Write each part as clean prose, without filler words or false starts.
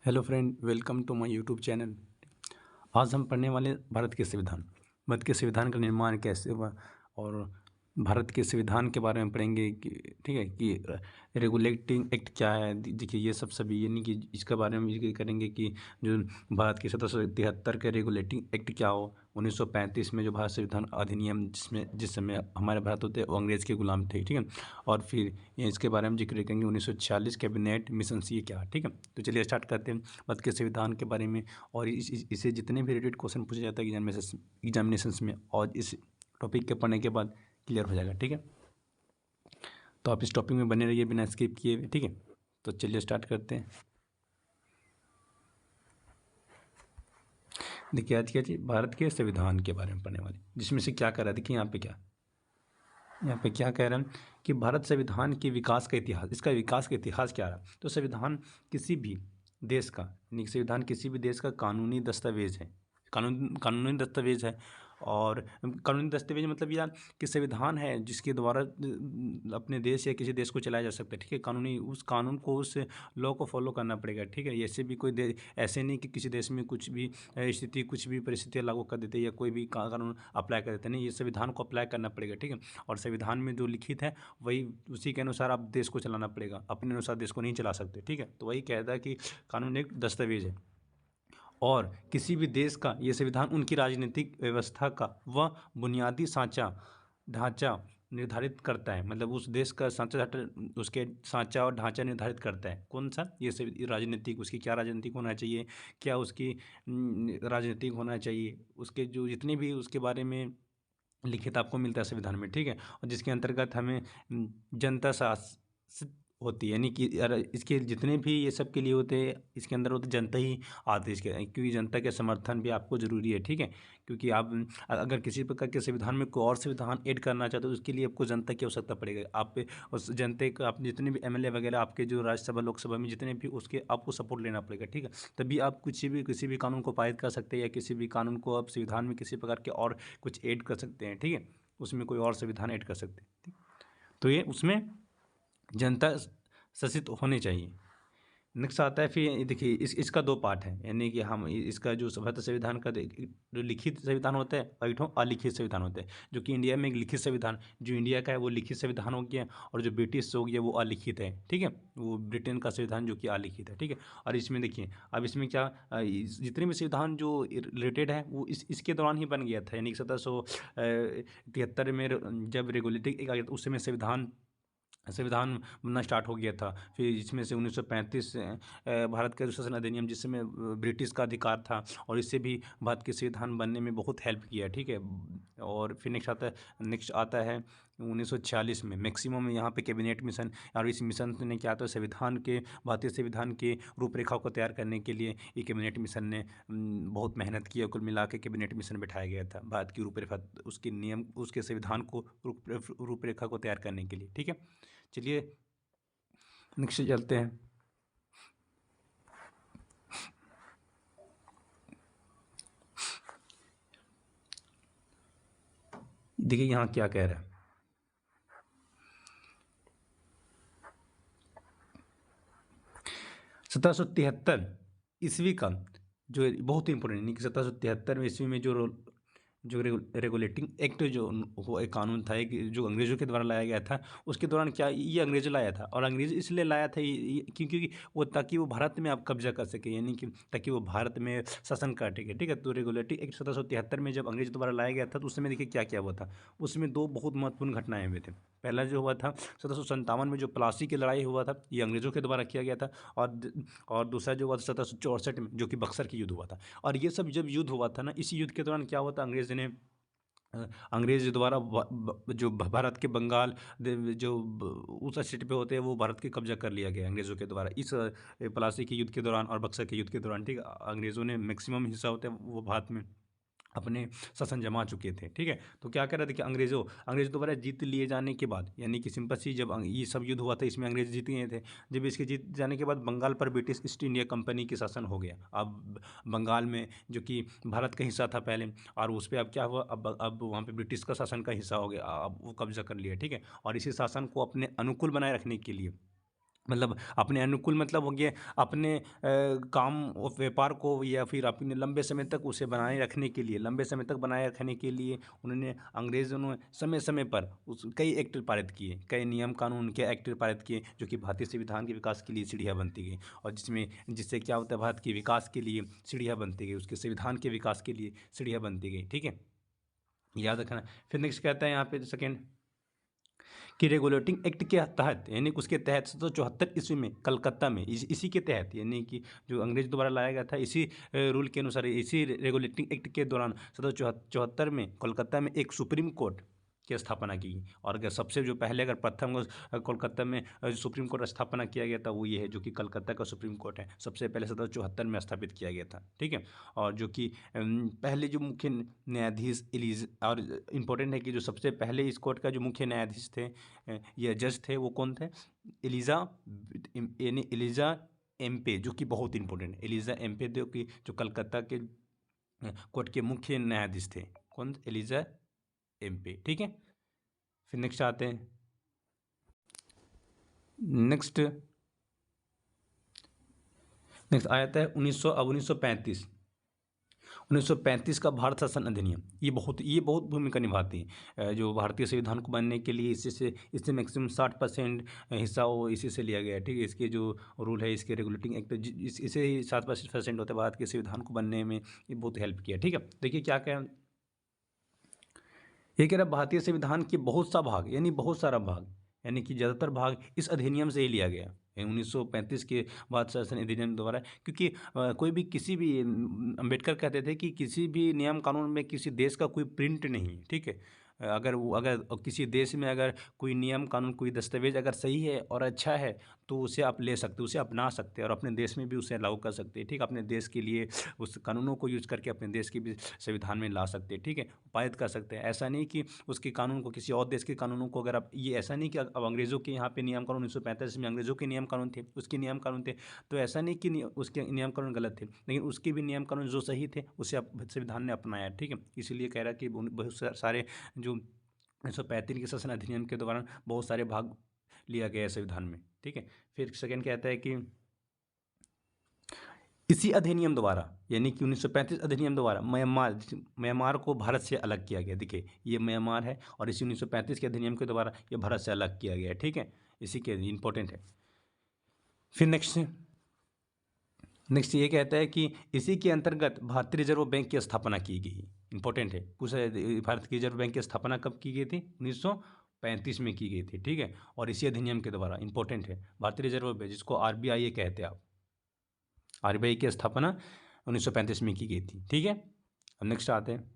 Hello friend, welcome to my YouTube channel. आज हम पढ़ने वाले भारत के संविधान। भारत के संविधान का निर्माण कैसे हुआ और भारत के संविधान के बारे में पढ़ेंगे कि ठीक है कि रेगुलेटिंग एक्ट क्या है। देखिए ये सब सभी यानी कि इसके बारे में ये करेंगे कि जो भारत के 1773 के रेगुलेटिंग एक्ट क्या हो। 1935 में जो भारत संविधान अधिनियम जिस समय हमारे भारत होते वो अंग्रेज़ के गुलाम थे, ठीक है। और फिर इसके बारे में जिक्र करेंगे 1946 कैबिनेट मिशन ये क्या, ठीक है। तो चलिए स्टार्ट करते हैं भारत के संविधान के बारे में। और इसे जितने भी रिलेटेड क्वेश्चन पूछे जाता है एग्जामिनेशन में, और इस टॉपिक के पढ़ने के बाद क्लियर हो जाएगा, ठीक है। तो आप इस टॉपिक में बने रहिए बिना स्किप किए हुए, ठीक है। तो चलिए स्टार्ट करते हैं। देखिए आज क्या चीज़ भारत के संविधान के बारे में पढ़ने वाले, जिसमें से क्या कह रहा है। देखिए यहाँ पे क्या कह रहा है कि भारत संविधान के विकास का इतिहास, इसका विकास का इतिहास क्या रहा। तो संविधान किसी भी देश का यानी कि संविधान किसी भी देश का कानूनी दस्तावेज है। कानूनी दस्तावेज है। और कानूनी दस्तावेज मतलब यार कि संविधान है जिसके द्वारा अपने देश या किसी देश को चलाया जा सकता है, ठीक है। उस कानून को, उस लॉ को फॉलो करना पड़ेगा, ठीक है। ऐसे भी ऐसे नहीं कि किसी देश में कुछ भी स्थिति, कुछ भी परिस्थितियाँ लागू कर देते या कोई भी कानून अप्लाई कर देते, नहीं, ये संविधान को अप्लाई करना पड़ेगा, ठीक है। और संविधान में जो लिखित है वही, उसी के अनुसार आप देश को चलाना पड़ेगा, अपने अनुसार देश को नहीं चला सकते, ठीक है। तो वही कहता है कि कानून एक दस्तावेज है। और किसी भी देश का ये संविधान उनकी राजनीतिक व्यवस्था का वह बुनियादी ढांचा निर्धारित करता है। मतलब उस देश का उसके सांचा और ढांचा निर्धारित करता है। कौन सा? ये राजनीतिक, उसकी क्या राजनीतिक होना चाहिए, क्या उसकी राजनीतिक होना चाहिए, उसके जो जितने भी उसके बारे में लिखित आपको मिलता है संविधान में, ठीक है। और जिसके अंतर्गत हमें जनता शासित होती है, यानी कि इसके जितने भी ये सब के लिए होते हैं, इसके अंदर होते जनता ही आती है इसके, क्योंकि जनता के समर्थन भी आपको ज़रूरी है, ठीक है। क्योंकि आप अगर किसी प्रकार के संविधान में कोई और संविधान ऐड करना चाहते हो तो उसके लिए आपको जनता की आवश्यकता पड़ेगी। आप उस जनता को, आप जितने भी एमएलए वगैरह आपके जो राज्यसभा लोकसभा में जितने भी, उसके आपको सपोर्ट लेना पड़ेगा, ठीक है। तभी आप किसी भी कानून को पारित कर सकते हैं या किसी भी कानून को आप संविधान में किसी प्रकार के और कुछ ऐड कर सकते हैं, ठीक है। उसमें कोई और संविधान ऐड कर सकते हैं, ठीक। तो ये उसमें जनता शासित होनी चाहिए। नेक्स्ट आता है, फिर देखिए इसका दो पार्ट है, यानी कि हम इसका जो भारत संविधान का जो लिखित संविधान होता है और एक ठो अलिखित संविधान होता है। जो कि इंडिया में एक लिखित संविधान, जो इंडिया का है वो लिखित संविधान हो गया, और जो ब्रिटिश हो गया वो अलिखित है, ठीक है। वो ब्रिटेन का संविधान जो कि अलिखित है, ठीक है। और इसमें देखिए अब इसमें क्या जितने भी संविधान जो रिलेटेड है वो इसके दौरान ही बन गया था, यानी कि 1773 में जब रेगुलेटिंग एक आ गया था, उस समय संविधान बनना स्टार्ट हो गया था। फिर इसमें से 1935 से भारत का जो शासन अधिनियम, जिसमें ब्रिटिश का अधिकार था, और इससे भी भारत के संविधान बनने में बहुत हेल्प किया, ठीक है। और फिर नेक्स्ट आता है 1946 में मैक्सिमम यहाँ पे कैबिनेट मिशन। और इस मिशन ने क्या था, भारतीय संविधान के रूपरेखा को तैयार करने के लिए ये कैबिनेट मिशन ने बहुत मेहनत की। कुल मिला के कैबिनेट मिशन बैठाया गया था भारत की रूपरेखा, उसके नियम, उसके संविधान को रूपरेखा को तैयार करने के लिए, ठीक है। चलिए नेक्स्ट चलते हैं। देखिए यहाँ क्या कह रहा है। 1773 ईस्वी का जो बहुत ही इंपॉर्टेंट, यानी कि 1773 ईस्वी में जो रेगुलेटिंग एक्ट जो वो एक कानून था, एक जो अंग्रेज़ों के द्वारा लाया गया था। उसके दौरान क्या ये अंग्रेज़ लाया था, और अंग्रेज़ इसलिए लाया था क्योंकि वो, ताकि वो भारत में आप कब्जा कर सके, यानी कि ताकि वो भारत में शासन कर सके, ठीक है। तो रेगुलेटिंग एक्ट 1773 में जब अंग्रेज़ द्वारा लाया गया था, तो उस समय देखिए क्या क्या हुआ था। उसमें दो बहुत महत्वपूर्ण घटनाएँ हुए थे। पहला जो हुआ था 1757 में जो प्लासी की लड़ाई हुआ था, ये अंग्रेज़ों के द्वारा किया गया था। और दूसरा जो हुआ था 1764 में, जो कि बक्सर की युद्ध हुआ था। और ये सब जब युद्ध हुआ था ना, इस युद्ध के दौरान क्या हुआ था, अंग्रेज़ द्वारा जो भारत के बंगाल उस स्टेट पे होते हैं, वो भारत के कब्जा कर लिया गया अंग्रेज़ों के द्वारा इस प्लासी के युद्ध के दौरान और बक्सर के युद्ध के दौरान, ठीक है। अंग्रेज़ों ने मैक्सिमम हिस्सा होते हैं वो भारत में अपने शासन जमा चुके थे, ठीक है। तो क्या कर रहे थे कि अंग्रेज़ों द्वारा जीत लिए जाने के बाद, यानी कि सिंपल सी, जब ये सब युद्ध हुआ था इसमें अंग्रेज़ जीत गए थे। जब इसके जीत जाने के बाद बंगाल पर ब्रिटिश ईस्ट इंडिया कंपनी की शासन हो गया। अब बंगाल में, जो कि भारत का हिस्सा था पहले, और उस पर अब क्या हुआ, अब वहाँ पे ब्रिटिश का शासन का हिस्सा हो गया, अब वो कब्जा कर लिया, ठीक है। और इसी शासन को अपने अनुकूल बनाए रखने के लिए मतलब अपने अनुकूल मतलब हो गया अपने काम और व्यापार को या फिर अपने लंबे समय तक उसे बनाए रखने के लिए, लंबे समय तक बनाए रखने के लिए उन्होंने अंग्रेज़ों ने समय समय पर उस कई एक्ट पारित किए, कई नियम कानून के एक्ट पारित किए जो कि भारतीय संविधान के विकास के लिए सीढ़ियाँ बनती गई। और जिससे क्या होता है, भारत के विकास के लिए सीढ़ियाँ बनती गई, उसके संविधान के विकास के लिए सीढ़ियाँ बनती गई। ठीक है, याद रखना। फिर नेक्स्ट कहता है यहाँ पे सेकेंड कि रेगुलेटिंग एक्ट के तहत, यानी कि उसके तहत 1774 ईस्वी में कलकत्ता में इसी के तहत, यानी कि जो अंग्रेज द्वारा लाया गया था इसी रूल के अनुसार, इसी रेगुलेटिंग एक्ट के दौरान 1774 में कोलकाता में एक सुप्रीम कोर्ट की स्थापना की। और अगर सबसे जो पहले अगर प्रथम कोलकाता में जो सुप्रीम कोर्ट स्थापना किया गया था वो ये है, जो कि कलकत्ता का सुप्रीम कोर्ट है, सबसे पहले 1774 में स्थापित किया गया था। ठीक है, और जो कि पहले जो मुख्य न्यायाधीश और इम्पोर्टेंट है कि जो सबसे पहले इस कोर्ट का जो मुख्य न्यायाधीश थे या जज थे वो कौन थे, एलिजा, यानी एलिजा एम्पे, जो कि बहुत इंपॉर्टेंट है। एलिजा एम्पे जो कलकत्ता के कोर्ट के मुख्य न्यायाधीश थे, कौन, एलिजा एम्पे। ठीक है, फिर नेक्स्ट आते हैं। नेक्स्ट आता है 1935 1935 का भारत शासन अधिनियम। ये बहुत भूमिका निभाती है जो भारतीय संविधान को बनने के लिए, इससे मैक्सिमम 60% हिस्सा वो इसी से लिया गया है। ठीक है, इसके जो रूल है, इसके रेगुलेटिंग एक्ट इसे ही 60% होता है भारत के संविधान को बनने में, ये बहुत हेल्प किया। ठीक है, देखिए क्या क्या ये कह रहा है, भारतीय संविधान के बहुत सा भाग, यानी बहुत सारा भाग, यानी कि ज़्यादातर भाग इस अधिनियम से ही लिया गया 1935 के बाद शासन अधिनियम द्वारा। क्योंकि कोई भी किसी भी अम्बेडकर कहते थे कि किसी भी नियम कानून में किसी देश का कोई प्रिंट नहीं है। ठीक है, अगर किसी देश में अगर कोई नियम कानून, कोई दस्तावेज अगर सही है और अच्छा है तो उसे आप ले सकते, उसे अपना सकते हैं और अपने देश में भी उसे लागू कर सकते हैं। ठीक, अपने देश के लिए उस कानूनों को यूज करके अपने देश के भी संविधान में ला सकते हैं। ठीक है, पारित कर सकते हैं। ऐसा नहीं कि उसके कानून को, किसी और देश के कानूनों को अगर आप, ये ऐसा नहीं कि अब अंग्रेज़ों के यहाँ पे नियम कानून 1945 में अंग्रेज़ों के नियम कानून थे, उसके नियम कानून थे, तो ऐसा नहीं कि उसके नियम कानून गलत थे, लेकिन उसके भी नियम कानून जो सही थे उसे संविधान ने अपनाया। ठीक है, इसीलिए कह रहा कि बहुत सारे जो 1935 के शासन अधिनियम के दौरान बहुत सारे भाग लिया गया है संविधान में। ठीक है, फिर सेकेंड कहता है कि इसी अधिनियम द्वारा, यानी कि 1935 अधिनियम द्वारा म्यांमार को भारत से अलग किया गया। देखिए ये म्यांमार है और इसी 1935 के अधिनियम के द्वारा ये भारत से अलग किया गया है। ठीक है, इसी के इंपॉर्टेंट है। फिर नेक्स्ट ये कहता है कि इसी के अंतर्गत भारतीय रिजर्व बैंक की स्थापना की गई। इंपॉर्टेंट है, पूछा भारत की रिजर्व बैंक की स्थापना कब की गई थी, 1935 में की गई थी। ठीक है, और इसी अधिनियम के द्वारा, इंपॉर्टेंट है, भारतीय रिजर्व बैंक जिसको आरबीआई कहते हैं आप, आरबीआई की स्थापना 1935 में की गई थी। ठीक है, अब नेक्स्ट आते हैं।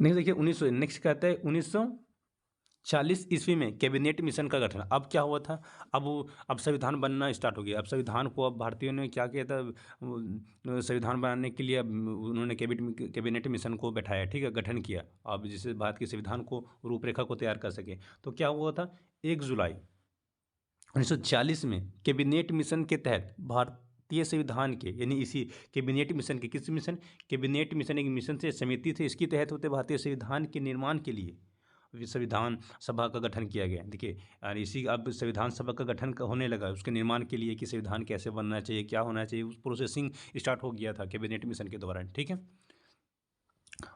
नेक्स्ट देखिए नेक्स्ट कहता है 1940 ईस्वी में कैबिनेट मिशन का गठन। अब क्या हुआ था, अब संविधान बनना स्टार्ट हो गया। अब संविधान को, अब भारतीयों ने क्या किया था, संविधान बनाने के लिए अब उन्होंने कैबिनेट मिशन को बैठाया। ठीक है, गठन किया, अब जिससे भारत के संविधान को, रूपरेखा को तैयार कर सके। तो क्या हुआ था, 1 जुलाई 1940 में कैबिनेट मिशन के तहत भारतीय संविधान के, यानी इसी कैबिनेट मिशन के, किस मिशन, कैबिनेट मिशन, एक मिशन से समिति थे, इसके तहत होते भारतीय संविधान के निर्माण के लिए संविधान सभा का गठन किया गया। देखिए, और इसी अब संविधान सभा का गठन होने लगा उसके निर्माण के लिए, कि संविधान कैसे बनना चाहिए, क्या होना चाहिए, उस प्रोसेसिंग स्टार्ट हो गया था कैबिनेट मिशन के दौरान। ठीक है,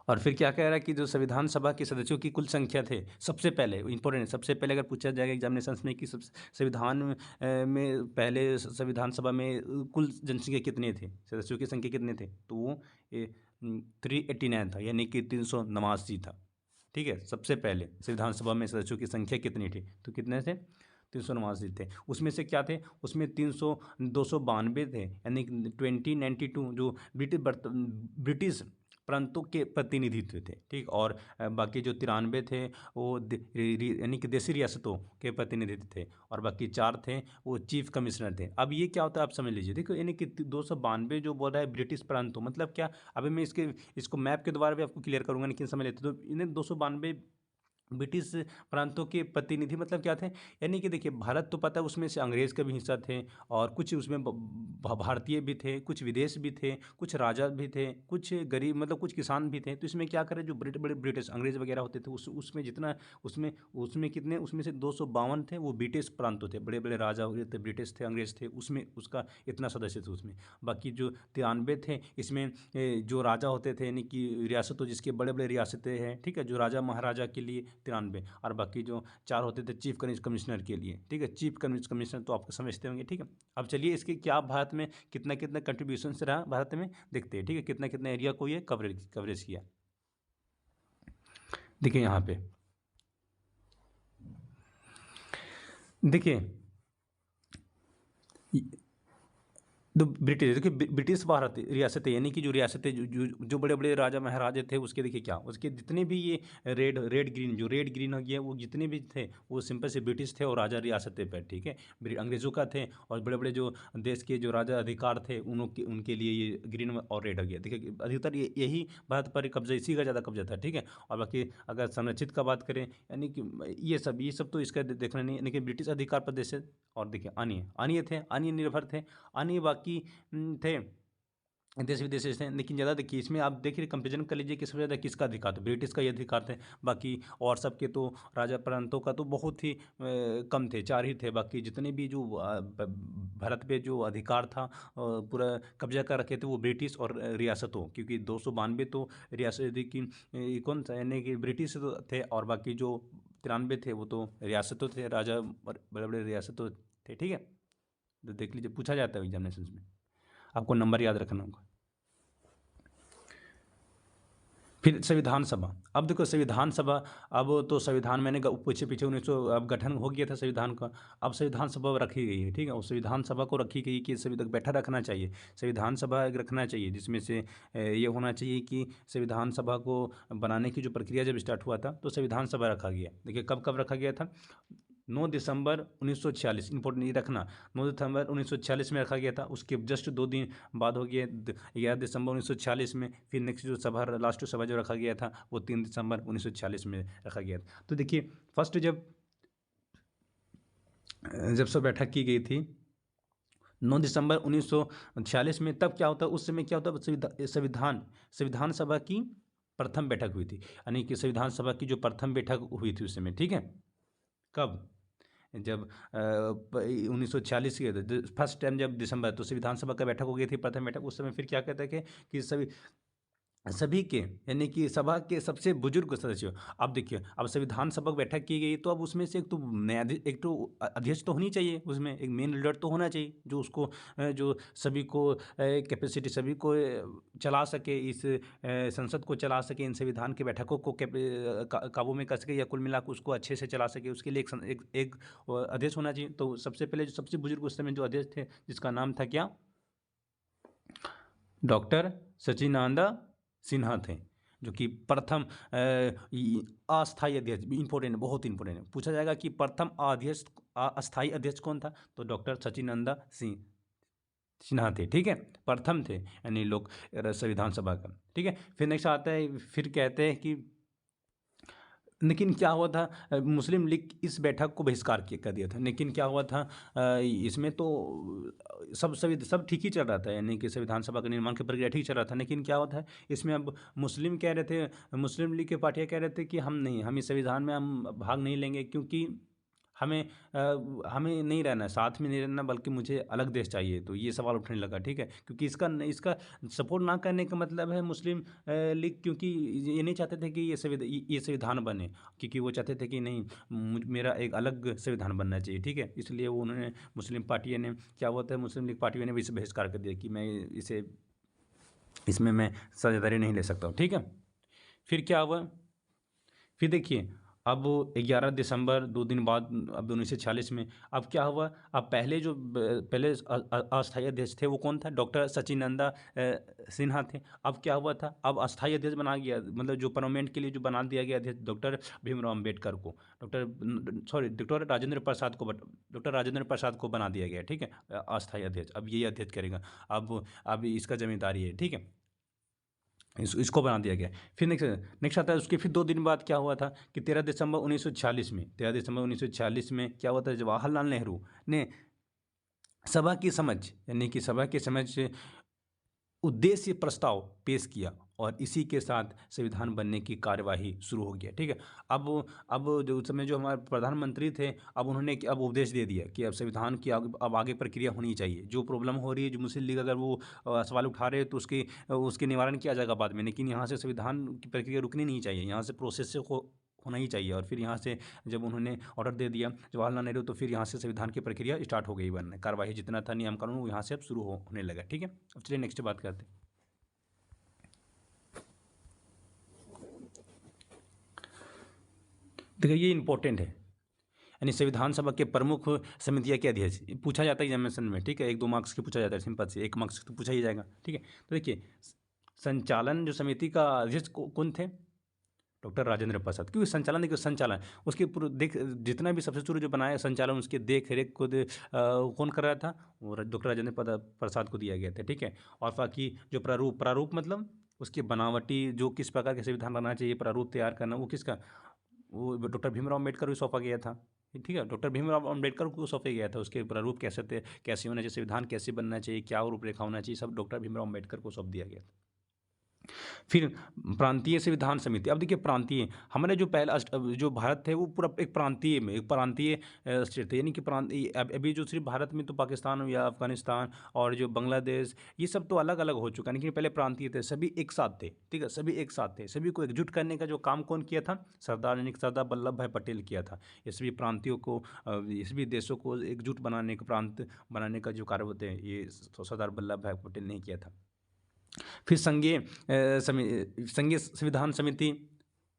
और फिर क्या कह रहा है कि जो संविधान सभा के सदस्यों की कुल संख्या थे, सबसे पहले इंपॉर्टेंट, सबसे पहले अगर पूछा जाएगा एग्जामिनेशन में कि संविधान में पहले संविधान सभा में कुल जनसंख्या कितने थे, सदस्यों की संख्या कितने थे, तो वो 389 था, यानी कि 389 था। ठीक है, सबसे पहले संविधान सभा में सदस्यों की संख्या कितनी थी, तो कितने थे, 389 थे। उसमें से क्या थे, उसमें 292 थे, यानी 2092 जो ब्रिटिश प्रांतों के प्रतिनिधित्व थे। ठीक, और बाकी जो 93 थे वो यानी कि देशी रियासतों के प्रतिनिधित्व थे, और बाकी 4 थे वो चीफ कमिश्नर थे। अब ये क्या होता है आप समझ लीजिए। देखो, यानी कि 292 जो बोल रहा है ब्रिटिश प्रांतों, मतलब क्या, अभी मैं इसको मैप के द्वारा भी आपको क्लियर करूंगा, लेकिन समझ लेते तो इन्हें 292 ब्रिटिश प्रांतों के प्रतिनिधि मतलब क्या थे, यानी कि देखिए भारत तो पता है उसमें से अंग्रेज़ का भी हिस्सा थे और कुछ उसमें भारतीय भी थे, कुछ विदेश भी थे, कुछ राजा भी थे, कुछ गरीब मतलब कुछ किसान भी थे। तो इसमें क्या करें, जो बड़े ब्रिटिश अंग्रेज़ वगैरह होते थे उसमें जितना उसमें उसमें कितने उसमें से 252 थे वो ब्रिटिश प्रांत थे, बड़े बड़े राजा हुए थे, ब्रिटिश थे, अंग्रेज़ थे, उसमें उसका इतना सदस्य थे उसमें। बाकी जो 93 थे इसमें जो राजा होते थे यानी कि रियासतों जिसके बड़े बड़े रियासतें हैं, ठीक है, जो राजा महाराजा के लिए 93, और बाकी जो 4 होते थे चीफ कमिश्नर के लिए, ठीक है, चीफ कमिश्नर तो आप समझते होंगे, ठीक है। अब चलिए इसके क्या भारत में कितना कितना कंट्रीब्यूशन रहा भारत में देखते हैं, ठीक है, कितना कितना एरिया को ये कवरेज किया। देखिए यहाँ पे देखिए तो ब्रिटिश देखिए ब्रिटिश भारत रियासतें यानी कि जो रियासतें जो बड़े बड़े राजा महाराजे थे उसके देखिए क्या उसके जितने भी ये रेड ग्रीन जो रेड ग्रीन हो गया वो जितने भी थे वो सिंपल से ब्रिटिश थे और राजा रियासतें पे, ठीक है, अंग्रेज़ों का थे। और बड़े बड़े जो देश के जो राजा अधिकार थे उनके लिए ये ग्रीन और रेड हो गया। देखिए अधिकतर यही भारत पर कब्जा, इसी का ज़्यादा कब्जा था, ठीक है। और बाकी अगर संरक्षित का बात करें यानी कि ये सब तो इसका देखना नहीं, यानी कि ब्रिटिश अधिकार प्रदेश है। और देखिए अन्य थे, अन्य निर्भर थे, अन्य बाकी थे देश विदेश से थे। लेकिन ज़्यादा देखिए इसमें आप देखिए कंपेरिजन कर लीजिए कि सबसे ज़्यादा किसका अधिकार था, ब्रिटिश का ये अधिकार थे। बाकी और सबके तो राजा प्रांतों का तो बहुत ही कम थे, 4 ही थे। बाकी जितने भी जो भारत पे जो अधिकार था पूरा कब्जा कर रखे थे वो ब्रिटिश और रियासतों, क्योंकि 292 तो रियासत की कौन सा यानी कि ब्रिटिश तो थे और बाकी जो 93 थे वो तो रियासतों थे, राजा और बड़े बड़े रियासतों थे, ठीक है। तो देख लीजिए पूछा जाता है एग्जामिनेशन में, आपको नंबर याद रखना होगा। फिर संविधान सभा, अब देखो संविधान सभा, अब तो संविधान मैंने पीछे पीछे 1900 अब गठन हो गया था संविधान का, अब संविधान सभा रखी गई है, ठीक है। और संविधान सभा को रखी गई कि सभी तक बैठा रखना चाहिए, संविधान सभा एक रखना चाहिए, जिसमें से ये होना चाहिए कि संविधान सभा को बनाने की जो प्रक्रिया जब स्टार्ट हुआ था तो संविधान सभा रखा गया। देखिए कब कब रखा गया था, 9 दिसंबर 1946, इंपॉर्टेंट ये रखना, 9 दिसंबर 1946 में रखा गया था। उसके जस्ट 2 दिन बाद हो गया 11 दिसंबर 1946 में। फिर नेक्स्ट जो सभा लास्ट सभा जो रखा गया था वो 3 दिसंबर 1946 में रखा गया था। तो देखिए फर्स्ट जब सब बैठक की गई थी 9 दिसंबर 1946 में, तब क्या होता उस समय क्या होता संविधान सभा की प्रथम बैठक हुई थी, यानी कि संविधान सभा की जो प्रथम बैठक हुई थी उस समय, ठीक है। कब, जब 1946 के फर्स्ट टाइम जब दिसंबर, तो संविधान सभा का बैठक हो गई थी प्रथम बैठक। उस समय फिर क्या कहते हैं कि सभी के यानी कि सभा के सबसे बुजुर्ग सदस्य। अब देखिए अब संविधान सभा बैठक की गई तो अब उसमें से एक तो एक तो अध्यक्ष तो होनी चाहिए, उसमें एक मेन लीडर तो होना चाहिए जो उसको जो सभी को कैपेसिटी सभी को चला सके, इस संसद को चला सके, इन संविधान की बैठकों को काबू में कर सके या कुल मिलाकर उसको अच्छे से चला सके, उसके लिए एक अध्यक्ष होना चाहिए। तो सबसे पहले जो सबसे बुजुर्ग उस समय जो अध्यक्ष थे जिसका नाम था क्या, डॉक्टर सचिदानंद सिन्हा थे, जो कि प्रथम अस्थायी अध्यक्ष, इंपॉर्टेंट बहुत इंपॉर्टेंट है, पूछा जाएगा कि प्रथम अध्यक्ष अस्थायी अध्यक्ष कौन था, तो डॉक्टर सचिदानंद सिन्हा थे, ठीक है, प्रथम थे यानी लोग संविधान सभा का, ठीक है। फिर नेक्स्ट आता है, फिर कहते हैं कि लेकिन क्या हुआ था मुस्लिम लीग इस बैठक को बहिष्कार कर दिया था। लेकिन क्या हुआ था इसमें तो सब ठीक ही चल रहा था, यानी कि संविधान सभा का निर्माण की प्रक्रिया ठीक चल रहा था। लेकिन क्या होता है इसमें अब मुस्लिम कह रहे थे, मुस्लिम लीग के पार्टियाँ कह रहे थे कि हम इस संविधान में हम भाग नहीं लेंगे, क्योंकि हमें नहीं रहना है, साथ में नहीं रहना, बल्कि मुझे अलग देश चाहिए। तो ये सवाल उठने लगा, ठीक है, क्योंकि इसका सपोर्ट ना करने का मतलब है मुस्लिम लीग, क्योंकि ये नहीं चाहते थे कि ये संविधान बने, क्योंकि वो चाहते थे कि नहीं मेरा एक अलग संविधान बनना चाहिए, ठीक है। इसलिए वो उन्होंने मुस्लिम पार्टियों ने क्या होता है मुस्लिम लीग पार्टियों ने भी इसे बहिष्कार कर दिया कि मैं इसमें मैं साझेदारी नहीं ले सकता हूँ, ठीक है। फिर क्या हुआ, फिर देखिए अब 11 दिसंबर 2 दिन बाद अब 1946 में अब क्या हुआ, अब पहले अस्थायी अध्यक्ष थे वो कौन था, डॉक्टर सचिदानंद सिन्हा थे। अब क्या हुआ था, अब अस्थायी अध्यक्ष बना गया, मतलब जो परमानेंट के लिए जो बना दिया गया अध्यक्ष डॉक्टर भीमराव अम्बेडकर को, डॉक्टर राजेंद्र प्रसाद को बना दिया गया, ठीक है, अस्थायी अध्यक्ष। अब यही अध्यक्ष करेगा, अब इसका जिम्मेदारी है, ठीक है। इसको बना दिया गया। फिर नेक्स्ट आता है उसके फिर 2 दिन बाद क्या हुआ था कि 13 दिसंबर 1946 में क्या हुआ था, जवाहरलाल नेहरू ने सभा की समझ यानी कि सभा की समझ उद्देश्य प्रस्ताव पेश किया और इसी के साथ संविधान बनने की कार्यवाही शुरू हो गया। ठीक है। अब जो उस समय जो हमारे प्रधानमंत्री थे, अब उन्होंने अब उपदेश दे दिया कि अब संविधान की अब आगे प्रक्रिया होनी चाहिए। जो प्रॉब्लम हो रही है, जो मुस्लिम लीग अगर वो सवाल उठा रहे हैं तो उसके निवारण किया जाएगा बाद में, लेकिन यहाँ से संविधान की प्रक्रिया रुकनी नहीं चाहिए, यहाँ से प्रोसेस से होना ही चाहिए। और फिर यहाँ से जब उन्होंने ऑर्डर दे दिया जवाहरलाल नेहरू, तो फिर यहाँ से संविधान की प्रक्रिया स्टार्ट हो गई बनने, कार्यवाही जितना था नियम कानून वो यहाँ से अब शुरू होने लगा। ठीक है। अब चलिए नेक्स्ट बात करते हैं। देखिए ये इंपॉर्टेंट है, यानी संविधान सभा के प्रमुख समितियाँ के अध्यक्ष पूछा जाता है एग्जामिनेशन में। ठीक है। 1-2 मार्क्स के पूछा जाता है, सिंपल से 1 मार्क्स तो पूछा ही जाएगा। ठीक है। तो देखिए संचालन जो समिति का अध्यक्ष कौन थे, डॉक्टर राजेंद्र प्रसाद। क्योंकि संचालन देखिए संचालन उसके पूरे देख जितना भी सबसे शुरू जो बनाया संचालन उसके देख रेख को कौन कर रहा था, वो डॉक्टर राजेंद्र प्रसाद को दिया गया था। ठीक है। और बाकी जो प्रारूप मतलब उसकी बनावटी जो किस प्रकार के संविधान बनना चाहिए प्रारूप तैयार करना, वो किसका, वो डॉक्टर भीमराव अम्बेडकर को सौंपा गया था। ठीक है। डॉक्टर भीमराव अम्बेडकर को सौंपा गया था। उसके प्रारूप कैसे थे, कैसे होना चाहिए, संविधान कैसे बनना चाहिए, क्या रूपरेखा होना चाहिए, सब डॉक्टर भीमराव अम्बेडकर को सौंप दिया गया था। फिर प्रांतीय संविधान समिति। अब देखिए प्रांतीय हमारे जो पहला जो भारत है वो पूरा एक प्रांतीय स्टेट थे, यानी कि प्रांतीय अभी जो सिर्फ भारत में तो पाकिस्तान या अफगानिस्तान और जो बांग्लादेश ये सब तो अलग अलग हो चुका है, लेकिन पहले प्रांतीय थे, सभी एक साथ थे। ठीक है। सभी एक साथ थे, सभी को एकजुट करने का जो काम कौन किया था, सरदार वल्लभ भाई पटेल किया था। ये सभी प्रांतियों को ये सभी देशों को एकजुट बनाने का प्रांत बनाने का जो कार्य होते हैं ये सरदार वल्लभ भाई पटेल ने किया था। फिर संघीय संविधान समिति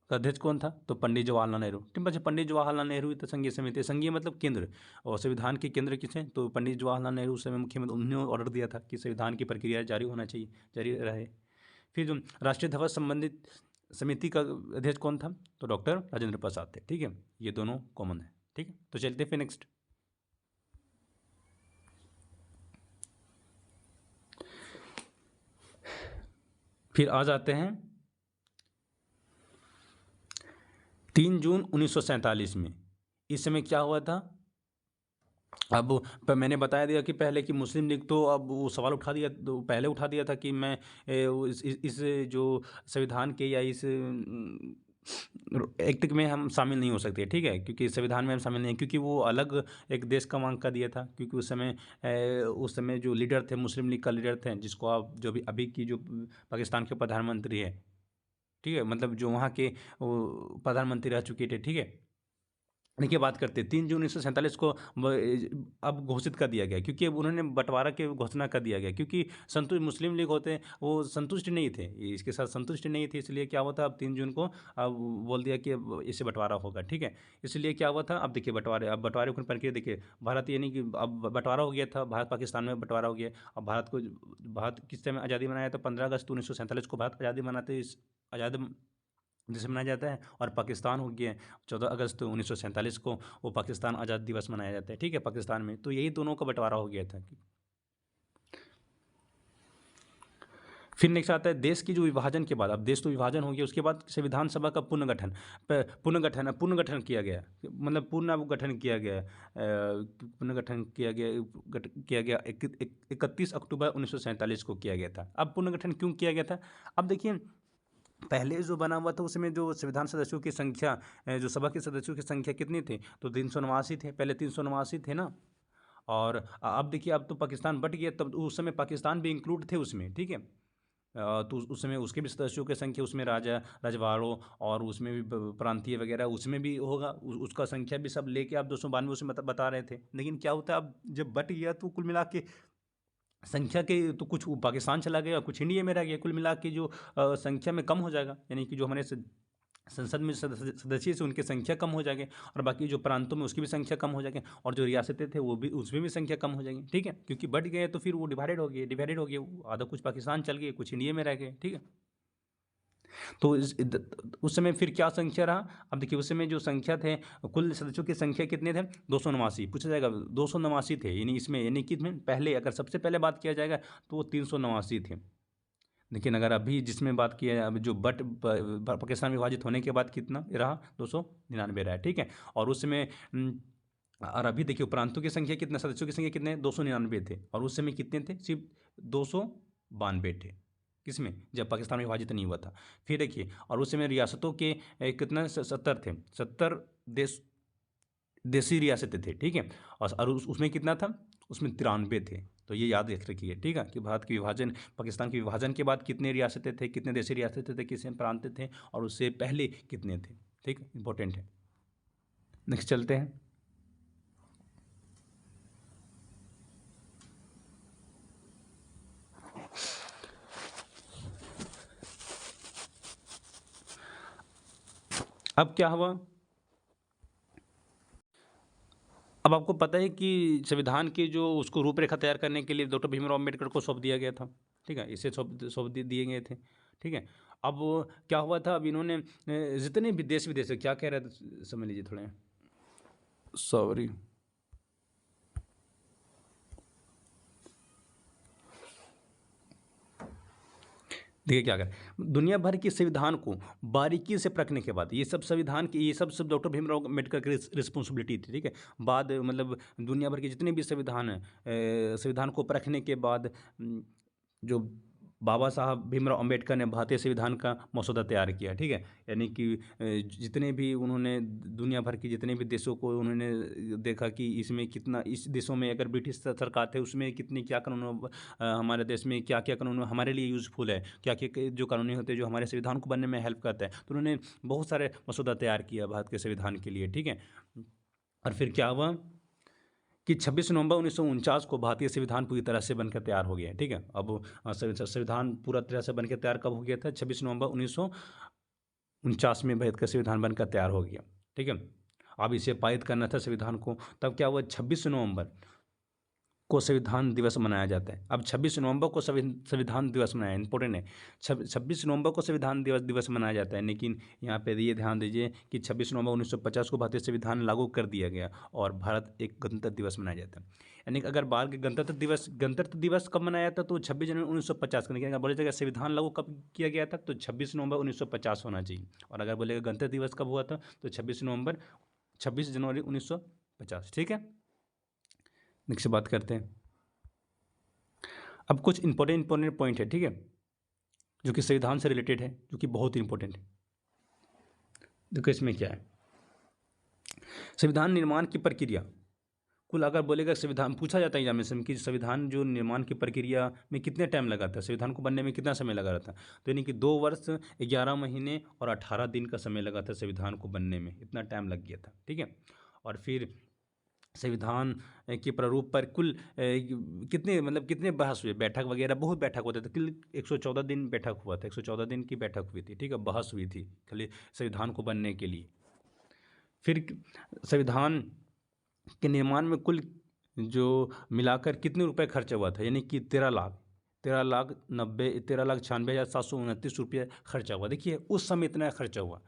का अध्यक्ष कौन था, तो पंडित जवाहरलाल नेहरू। ठीक है। पंडित जवाहरलाल नेहरू तो संघीय समिति, संघीय मतलब केंद्र, और संविधान के केंद्र किस हैं, तो पंडित जवाहरलाल नेहरू उस समय मुख्यमंत्री, उन्होंने ऑर्डर दिया था कि संविधान की प्रक्रिया जारी होना चाहिए, जारी रहे। फिर जो राष्ट्रीय ध्वज संबंधित समिति का अध्यक्ष कौन था, तो डॉक्टर राजेंद्र प्रसाद थे। ठीक है। ये दोनों कॉमन है। ठीक है। तो चलते फिर नेक्स्ट। फिर आ जाते हैं 3 जून 1947 में। इस समय क्या हुआ था, अब मैंने बताया दिया कि पहले कि मुस्लिम लीग तो अब वो सवाल उठा दिया, तो पहले उठा दिया था कि मैं इस जो संविधान के या इस एक्ट में हम शामिल नहीं हो सकते। ठीक है। क्योंकि संविधान में हम शामिल नहीं, क्योंकि वो अलग एक देश का मांग कर दिया था। क्योंकि उस समय जो लीडर थे, मुस्लिम लीग का लीडर थे, जिसको आप जो भी अभी की जो पाकिस्तान के प्रधानमंत्री है, ठीक है, मतलब जो वहाँ के प्रधानमंत्री रह चुके थे। ठीक है। देखिए बात करते हैं 3 जून 1947 को अब घोषित कर दिया गया, क्योंकि अब उन्होंने बंटवारा की घोषणा कर दिया गया, क्योंकि संतुष्ट मुस्लिम लीग होते हैं वो संतुष्ट नहीं थे, इसके साथ संतुष्ट नहीं थे, इसलिए क्या हुआ था अब 3 जून को अब बोल दिया कि अब इससे बंटवारा होगा। ठीक है। इसलिए क्या हुआ था, अब देखिए बंटवारे की प्रक्रिया देखिए, भारत यानी कि अब बंटवारा हो गया था, भारत पाकिस्तान में बंटवारा हो गया। अब भारत किस समय आज़ादी मनाया, तो 15 अगस्त 1947 को भारत आज़ादी मनाते आज़ाद जैसे मनाया जाता है। और पाकिस्तान हो गया 14 अगस्त 1947 को, वो पाकिस्तान आज़ाद दिवस मनाया जाता है। ठीक है। पाकिस्तान में तो यही दोनों का बंटवारा हो गया था। फिर नेक्स्ट आता है देश की जो विभाजन के बाद, अब देश तो विभाजन हो गया, उसके बाद संविधान सभा का पुनर्गठन किया गया, मतलब पुनर्गठन किया गया, पुनर्गठन किया गया 31 अक्टूबर 1947 को किया गया था। अब पुनर्गठन क्यों किया गया था, अब देखिए पहले जो बना हुआ था उसमें जो संविधान सदस्यों की संख्या, जो सभा के सदस्यों की संख्या कितनी थी, तो 389 थे, पहले 389 थे ना। और अब देखिए अब तो पाकिस्तान बट गया, तब उस समय पाकिस्तान भी इंक्लूड थे उसमें। ठीक है। तो उस समय उसके भी सदस्यों की संख्या, उसमें रजवाड़ों और उसमें भी प्रांतीय वगैरह उसमें भी होगा, उसका संख्या भी सब लेके आप 292 उसमें बता रहे थे। लेकिन क्या होता है अब जब बट गया तो कुल मिला के संख्या के तो कुछ पाकिस्तान चला गया, कुछ इंडिया में रह गया, कुल मिला के जो संख्या में कम हो जाएगा, यानी कि जो हमारे संसद में सदस्य से उनकी संख्या कम हो जाएगी, और बाकी जो प्रांतों में उसकी भी संख्या कम हो जाएगी, और जो रियासतें थे वो भी उसमें भी संख्या कम हो जाएगी। ठीक है। क्योंकि बढ़ गए तो फिर वो डिवाइडेड हो गए, आधा कुछ पाकिस्तान चल गए, कुछ इंडिया में रह गए। ठीक है। तो उस समय फिर क्या संख्या रहा, अब देखिए उस समय जो संख्या थे, कुल सदस्यों की संख्या कितने थे, 289 पूछा जाएगा, 289 थे, यानी इसमें यानी कि पहले अगर सबसे पहले बात किया जाएगा तो वो 389 थे, लेकिन अगर अभी जिसमें बात की है, अब जो पाकिस्तान विभाजित होने के बाद कितना रहा, 299 रहा है, ठीक है। और उसमें और अभी देखिए प्रांतों की संख्या कितना, सदस्यों की संख्या कितने, 299 थे, और उस समय कितने थे, सिर्फ 292 थे, किसमें, जब पाकिस्तान विभाजित नहीं हुआ था। फिर देखिए, और उस समय रियासतों के कितना, 70 थे, 70 देसी रियासतें थे, ठीक है। और उसमें कितना था, उसमें 93 थे। तो ये याद रखिए, ठीक है, कि भारत के विभाजन, पाकिस्तान के विभाजन के बाद कितने रियासतें थे, कितने देसी रियासतें थे, कितने प्रांत थे, और उससे पहले कितने थे, ठीक है, इंपॉर्टेंट है। नेक्स्ट चलते हैं। अब क्या हुआ, अब आपको पता है कि संविधान की जो उसको रूपरेखा तैयार करने के लिए डॉक्टर भीमराव अम्बेडकर को सौंप दिया गया था, ठीक है, इसे सौंप दिए गए थे, ठीक है। अब क्या हुआ था, अब इन्होंने जितने भी देश विदेश, क्या कह रहे थे, समझ लीजिए थोड़े, सॉरी, देखिए क्या करें, दुनिया भर के संविधान को बारीकी से परखने के बाद, ये सब संविधान की, ये सब डॉक्टर भीमराव अम्बेडकर की रिस्पॉन्सिबिलिटी थी, ठीक है। बाद मतलब दुनिया भर के जितने भी संविधान हैं, संविधान को परखने के बाद जो बाबा साहब भीमराव अम्बेडकर ने भारतीय संविधान का मसौदा तैयार किया, ठीक है। यानी कि जितने भी उन्होंने दुनिया भर के जितने भी देशों को उन्होंने देखा कि इसमें कितना, इस देशों में अगर ब्रिटिश सरकार थे उसमें कितनी क्या कानून, हमारे देश में क्या क्या कानून हमारे लिए यूज़फुल है, क्या क्या जो कानूनी होते हैं जो हमारे संविधान को बनने में हेल्प करता है, तो उन्होंने बहुत सारे मसौदा तैयार किया भारत के संविधान के लिए, ठीक है। और फिर क्या हुआ कि 26 नवंबर 1949 को भारतीय संविधान पूरी तरह से बनकर तैयार हो गया, ठीक है। अब संविधान पूरा तरह से बनकर तैयार कब हो गया था, 26 नवंबर 1949 में भारत का संविधान बनकर तैयार हो गया, ठीक है। अब इसे पारित करना था संविधान को, तब क्या हुआ, 26 नवंबर को संविधान दिवस मनाया जाता है। अब 26 नवंबर को संविधान दिवस मनाया, इंपॉर्टेंट है, 26 नवंबर को संविधान दिवस मनाया जाता है। लेकिन यहाँ पे ये ध्यान दीजिए कि 26 नवंबर 1950 को भारतीय संविधान लागू कर दिया गया और भारत एक गणतंत्र दिवस मनाया जाता है। यानी कि अगर बाल के गणतंत्र दिवस कब मनाया था, तो 26 जनवरी 1950 को। लेकिन अगर बोले जाएगा संविधान लागू कब किया गया था, तो 26 नवंबर 1950 होना चाहिए। और अगर बोलेगा गणतंत्र दिवस कब हुआ था, तो 26 जनवरी 1950, ठीक है। नेक्स्ट बात करते हैं, अब कुछ इंपॉर्टेंट पॉइंट है, ठीक है, जो कि संविधान से रिलेटेड है, जो कि बहुत इंपॉर्टेंट है। देखो इसमें क्या है, संविधान निर्माण की प्रक्रिया, कुल अगर बोलेगा संविधान, पूछा जाता है एग्जामिनेशन कि संविधान जो निर्माण की प्रक्रिया में कितने टाइम लगा था, संविधान को बनने में कितना समय लगा था, तो यानी कि 2 वर्ष 11 महीने और 18 दिन का समय लगा था संविधान को बनने में, इतना टाइम लग गया था, ठीक है। और फिर संविधान के प्रारूप पर कुल कितने बहस हुए, बैठक वगैरह, बहुत बैठक होते थे, कुल 114 दिन बैठक हुआ था, 114 दिन की बैठक हुई थी, ठीक है, बहस हुई थी खाली संविधान को बनने के लिए। फिर संविधान के निर्माण में कुल जो मिलाकर कितने रुपए खर्च हुआ था, यानी कि 13,96,729 रुपये खर्चा हुआ। देखिए उस समय इतना खर्चा हुआ,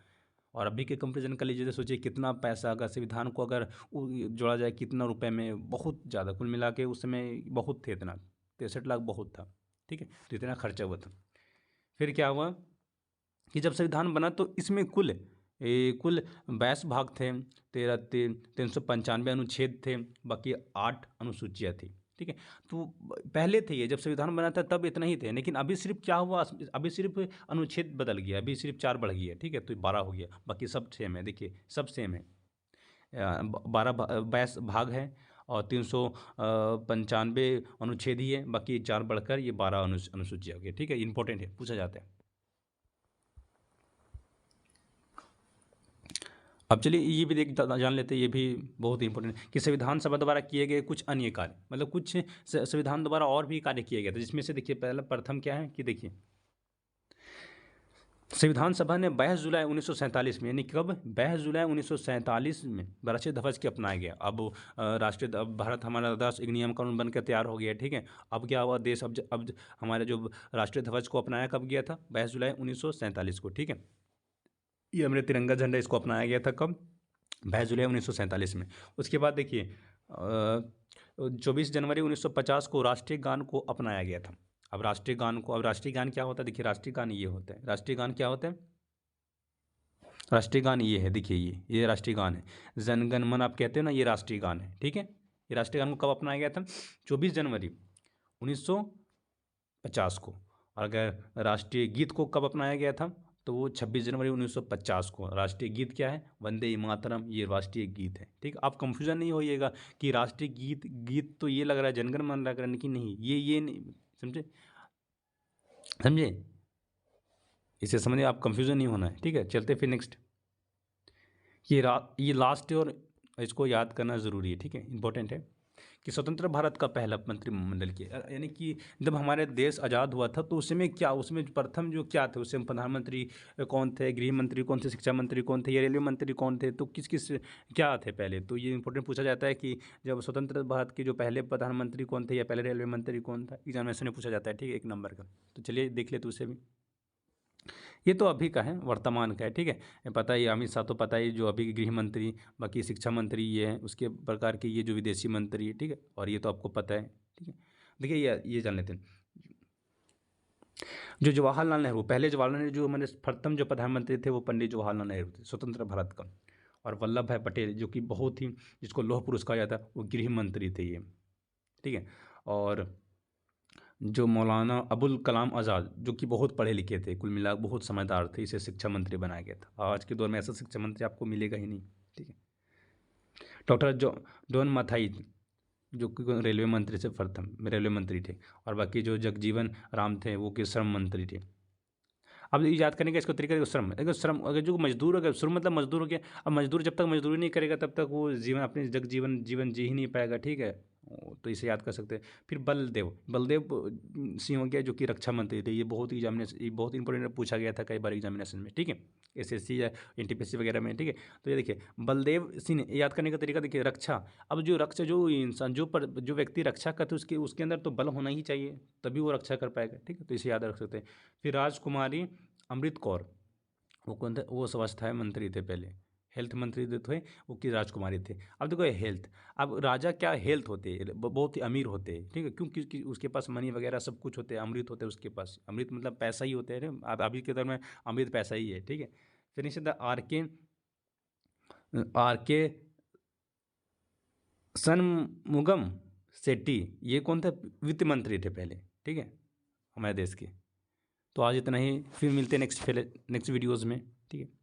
और अभी के कंपेरिजन कर लीजिए तो सोचिए कितना पैसा, अगर संविधान को अगर जोड़ा जाए कितना रुपए में, बहुत ज़्यादा, कुल मिला के उस समय बहुत थे, इतना 63 लाख बहुत था, ठीक है, तो इतना खर्चा हुआ था। फिर क्या हुआ कि जब संविधान बना तो इसमें कुल 22 भाग थे, 395 अनुच्छेद थे, बाकी 8 अनुसूचियाँ थी, ठीक है। तो पहले थे ये, जब संविधान बना था तब इतना ही थे, लेकिन अभी सिर्फ क्या हुआ, अभी सिर्फ अनुच्छेद बदल गया, अभी सिर्फ 4 बढ़ गया, ठीक है, तो 12 हो गया, बाकी सब सेम है, देखिए सब सेम है। 22 भाग है और 395 अनुच्छेद ही है, बाकी 4 बढ़कर ये 12 अनुसूचियाँ हो गई, ठीक है, इंपॉर्टेंट है, पूछा जाता है। अब चलिए ये भी जान लेते हैं, ये भी बहुत इंपॉर्टेंट है कि संविधान सभा द्वारा किए गए कुछ अन्य कार्य, मतलब कुछ संविधान द्वारा और भी कार्य किए गए थे, जिसमें से देखिए पहला प्रथम क्या है कि देखिए संविधान सभा ने 22 जुलाई 1947 में, यानी कब, 22 जुलाई 1947 में राष्ट्रीय ध्वज के अपनाया गया। अब अब भारत हमारा देश एक नियम कानून बनकर तैयार हो गया, ठीक है। अब क्या हुआ, देश अब हमारे जो राष्ट्रीय ध्वज को अपनाया कब गया था, 22 जुलाई 1947 को, ठीक है। ये हमारे तिरंगा झंडा, इसको अपनाया गया था कब, 22 जुलाई 1947 में। उसके बाद देखिए 24 जनवरी 1950 को राष्ट्रीय गान को अपनाया गया था। अब राष्ट्रीय गान को, अब राष्ट्रीय गान क्या होता है, देखिए राष्ट्रीय गान ये होता है, राष्ट्रीय गान क्या होता है, राष्ट्रीय गान ये है, देखिए ये राष्ट्रीय गान है। जनगण मन आप कहते हो ना, ये राष्ट्रीय गान है, ठीक है। ये राष्ट्रीय गान को कब अपनाया गया था, 24 जनवरी 1950 को। और अगर राष्ट्रीय गीत को कब अपनाया गया था, तो वो 26 जनवरी 1950 को। राष्ट्रीय गीत क्या है, वंदे मातरम, ये राष्ट्रीय गीत है, ठीक। आप कंफ्यूजन नहीं होइएगा कि राष्ट्रीय गीत तो ये लग रहा है जनगण मन लग रहा है, कि नहीं, ये नहीं, समझे, समझे, इसे समझिए, आप कंफ्यूजन नहीं होना है, ठीक है। चलते फिर नेक्स्ट, ये लास्ट है और इसको याद करना ज़रूरी है, ठीक है, इंपॉर्टेंट है कि स्वतंत्र भारत का पहला मंत्रिमंडल किया, यानी कि जब हमारे देश आज़ाद हुआ था तो उसमें क्या, उसमें प्रथम जो क्या थे, उसमें प्रधानमंत्री कौन थे, गृह मंत्री कौन थे, शिक्षा मंत्री कौन थे, या रेलवे मंत्री कौन थे, तो किस किस क्या थे पहले, तो ये इंपॉर्टेंट पूछा जाता है कि जब स्वतंत्र भारत के जो पहले प्रधानमंत्री कौन थे या पहले रेलवे मंत्री कौन था, एग्जामिनेशन में पूछा जाता है, ठीक है, 1 नंबर का। तो चलिए देख लेते उसे भी। ये तो अभी का है, वर्तमान का है, ठीक है। ये पता ही, अमित शाह तो पता ही, जो अभी के गृह मंत्री, बाकी शिक्षा मंत्री ये हैं, उसके प्रकार के ये जो विदेशी मंत्री है, ठीक है, और ये तो आपको पता है, ठीक है। देखिए ये जान लेते हैं, जो जवाहरलाल नेहरू, पहले जवाहरलाल नेहरू जो मैंने प्रथम जो प्रधानमंत्री थे वो पंडित जवाहरलाल नेहरू थे, स्वतंत्र भारत का। और वल्लभ भाई पटेल जो कि बहुत ही, जिसको लौह पुरुष कहा जाता है, वो गृह मंत्री थे ये, ठीक है। और जो मौलाना अबुल कलाम आज़ाद, जो कि बहुत पढ़े लिखे थे, कुल मिला बहुत समझदार थे, इसे शिक्षा मंत्री बनाया गया था। आज के दौर में ऐसा शिक्षा मंत्री आपको मिलेगा ही नहीं, ठीक है। डॉक्टर जॉन मथाई, जो कि रेलवे मंत्री से प्रथम रेलवे मंत्री थे। और बाकी जो जगजीवन राम थे वो कि श्रम मंत्री थे। अब ये याद करने का इसको तरीका, श्रम, अगर श्रम, अगर जो मजदूर, अगर श्रम मतलब मजदूर हो गया। अब मजदूर जब तक मजदूरी नहीं करेगा तब तक वो जीवन, अपने जीवन जी ही नहीं पाएगा, ठीक है। तो इसे याद कर सकते हैं। फिर बलदेव सिंह हो गया, जो कि रक्षा मंत्री थे। ये बहुत एग्जामिनेशन, ये बहुत इंपॉर्टेंट पूछा गया था कई बार एग्जामिनेशन में, ठीक है, एसएससी या एनटीपीसी वगैरह में, ठीक है। तो ये देखिए बलदेव सिंह, याद करने का तरीका देखिए, रक्षा। अब जो रक्षा, जो इंसान, जो व्यक्ति रक्षा करते उसके अंदर तो बल होना ही चाहिए, तभी वो रक्षा कर पाएगा, ठीक है। तो इसे याद रख सकते हैं। फिर राजकुमारी अमृत कौर, वो कौन थे, वो स्वास्थ्य मंत्री थे पहले, हेल्थ मंत्री जो थे वो की राजकुमारी थे। अब देखो हेल्थ, अब राजा क्या हेल्थ होते, बहुत ही अमीर होते, ठीक है, क्योंकि उसके पास मनी वगैरह सब कुछ होते, अमृत होते उसके पास, अमृत मतलब पैसा ही होते हैं, अब अभी के दौर में अमृत पैसा ही है, ठीक है। फिर निश्चित आर के सनमुगम सेट्टी, ये कौन थे, वित्त मंत्री थे पहले, ठीक है, हमारे देश के। तो आज इतना ही, फिर मिलते हैं नेक्स्ट वीडियोज़ में, ठीक है।